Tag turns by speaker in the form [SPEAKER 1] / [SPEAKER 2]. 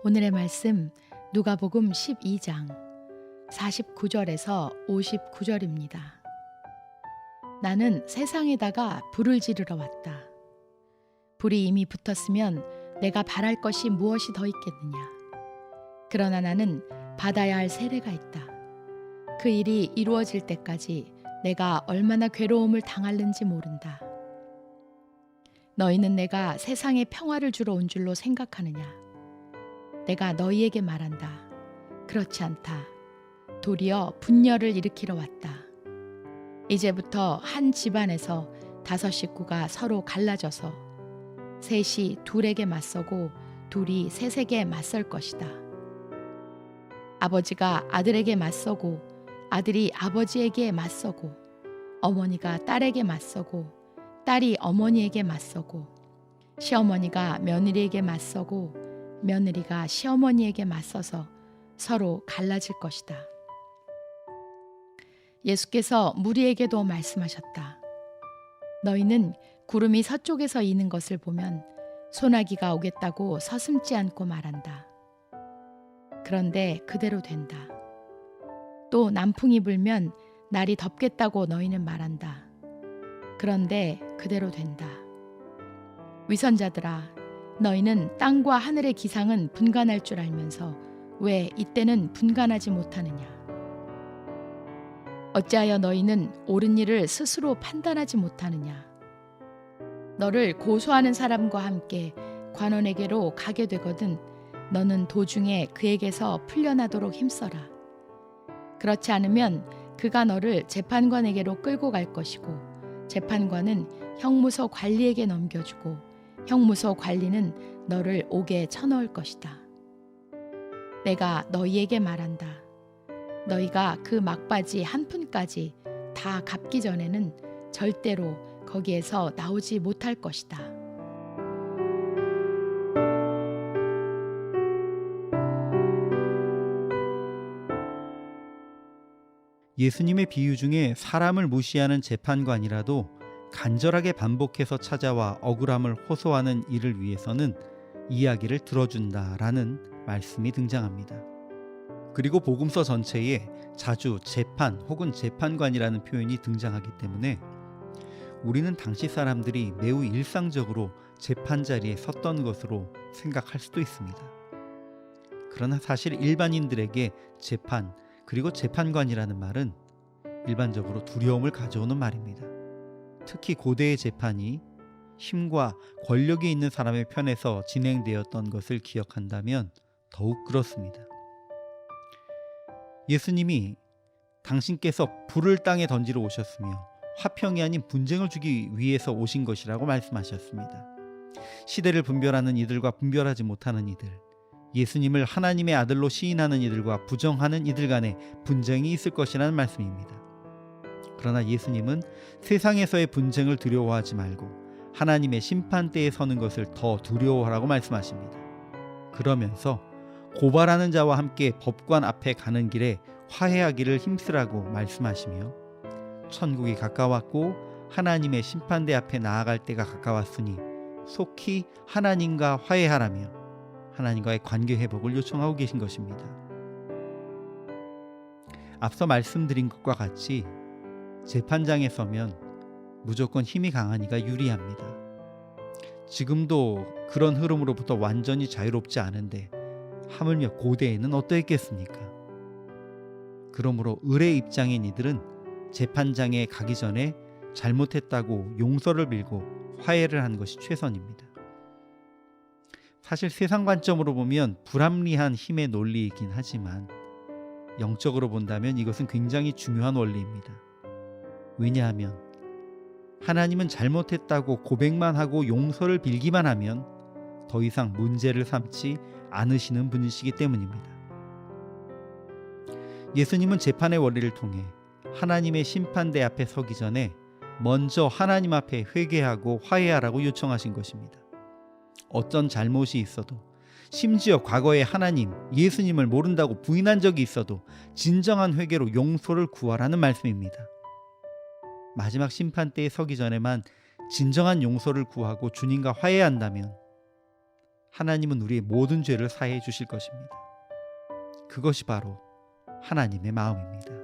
[SPEAKER 1] 오늘의 말씀 누가복음 12장 49절에서 59절입니다. 나는 세상에다가 불을 지르러 왔다. 불이 이미 붙었으면 내가 바랄 것이 무엇이 더 있겠느냐. 그러나 나는 받아야 할 세례가 있다. 그 일이 이루어질 때까지 내가 얼마나 괴로움을 당할는지 모른다. 너희는 내가 세상에 평화를 주러 온 줄로 생각하느냐. 내가 너희에게 말한다. 그렇지 않다. 도리어 분열을 일으키러 왔다. 이제부터 한 집안에서 5 식구가 서로 갈라져서 셋이 둘에게 맞서고 둘이 셋에게 맞설 것이다. 아버지가 아들에게 맞서고 아들이 아버지에게 맞서고 어머니가 딸에게 맞서고 딸이 어머니에게 맞서고 시어머니가 며느리에게 맞서고 며느리가 시어머니에게 맞서서 서로 갈라질 것이다. 예수께서 무리에게도 말씀하셨다. 너희는 구름이 서쪽에서 이는 것을 보면 소나기가 오겠다고 서슴지 않고 말한다. 그런데 그대로 된다. 또 남풍이 불면 날이 덥겠다고 너희는 말한다. 그런데 그대로 된다. 위선자들아, 너희는 땅과 하늘의 기상은 분간할 줄 알면서 왜 이때는 분간하지 못하느냐. 어찌하여 너희는 옳은 일을 스스로 판단하지 못하느냐. 너를 고소하는 사람과 함께 관원에게로 가게 되거든 너는 도중에 그에게서 풀려나도록 힘써라. 그렇지 않으면 그가 너를 재판관에게로 끌고 갈 것이고 재판관은 형무소 관리에게 넘겨주고 형무소 관리는 너를 옥에 쳐넣을 것이다. 내가 너희에게 말한다. 너희가 그 막바지 한 푼까지 다 갚기 전에는 절대로 거기에서 나오지 못할 것이다.
[SPEAKER 2] 예수님의 비유 중에 사람을 무시하는 재판관이라도 간절하게 반복해서 찾아와 억울함을 호소하는 이를 위해서는 이야기를 들어준다라는 말씀이 등장합니다. 그리고 복음서 전체에 자주 재판 혹은 재판관이라는 표현이 등장하기 때문에 우리는 당시 사람들이 매우 일상적으로 재판 자리에 섰던 것으로 생각할 수도 있습니다. 그러나 사실 일반인들에게 재판 그리고 재판관이라는 말은 일반적으로 두려움을 가져오는 말입니다. 특히 고대의 재판이 힘과 권력이 있는 사람의 편에서 진행되었던 것을 기억한다면 더욱 그렇습니다. 예수님이 당신께서 불을 땅에 던지러 오셨으며 화평이 아닌 분쟁을 주기 위해서 오신 것이라고 말씀하셨습니다. 시대를 분별하는 이들과 분별하지 못하는 이들, 예수님을 하나님의 아들로 시인하는 이들과 부정하는 이들 간에 분쟁이 있을 것이라는 말씀입니다. 그러나 예수님은 세상에서의 분쟁을 두려워하지 말고 하나님의 심판대에 서는 것을 더 두려워하라고 말씀하십니다. 그러면서 고발하는 자와 함께 법관 앞에 가는 길에 화해하기를 힘쓰라고 말씀하시며 천국이 가까웠고 하나님의 심판대 앞에 나아갈 때가 가까웠으니 속히 하나님과 화해하라며 하나님과의 관계 회복을 요청하고 계신 것입니다. 앞서 말씀드린 것과 같이 재판장에 서면 무조건 힘이 강한 이가 유리합니다. 지금도 그런 흐름으로부터 완전히 자유롭지 않은데 하물며 고대에는 어떠했겠습니까? 그러므로 을의 입장인 이들은 재판장에 가기 전에 잘못했다고 용서를 빌고 화해를 한 것이 최선입니다. 사실 세상 관점으로 보면 불합리한 힘의 논리이긴 하지만 영적으로 본다면 이것은 굉장히 중요한 원리입니다. 왜냐하면 하나님은 잘못했다고 고백만 하고 용서를 빌기만 하면 더 이상 문제를 삼지 않으시는 분이시기 때문입니다. 예수님은 재판의 원리를 통해 하나님의 심판대 앞에 서기 전에 먼저 하나님 앞에 회개하고 화해하라고 요청하신 것입니다. 어떤 잘못이 있어도 심지어 과거에 하나님, 예수님을 모른다고 부인한 적이 있어도 진정한 회개로 용서를 구하라는 말씀입니다. 마지막 심판대에 서기 전에만 진정한 용서를 구하고 주님과 화해한다면 하나님은 우리의 모든 죄를 사해 주실 것입니다. 그것이 바로 하나님의 마음입니다.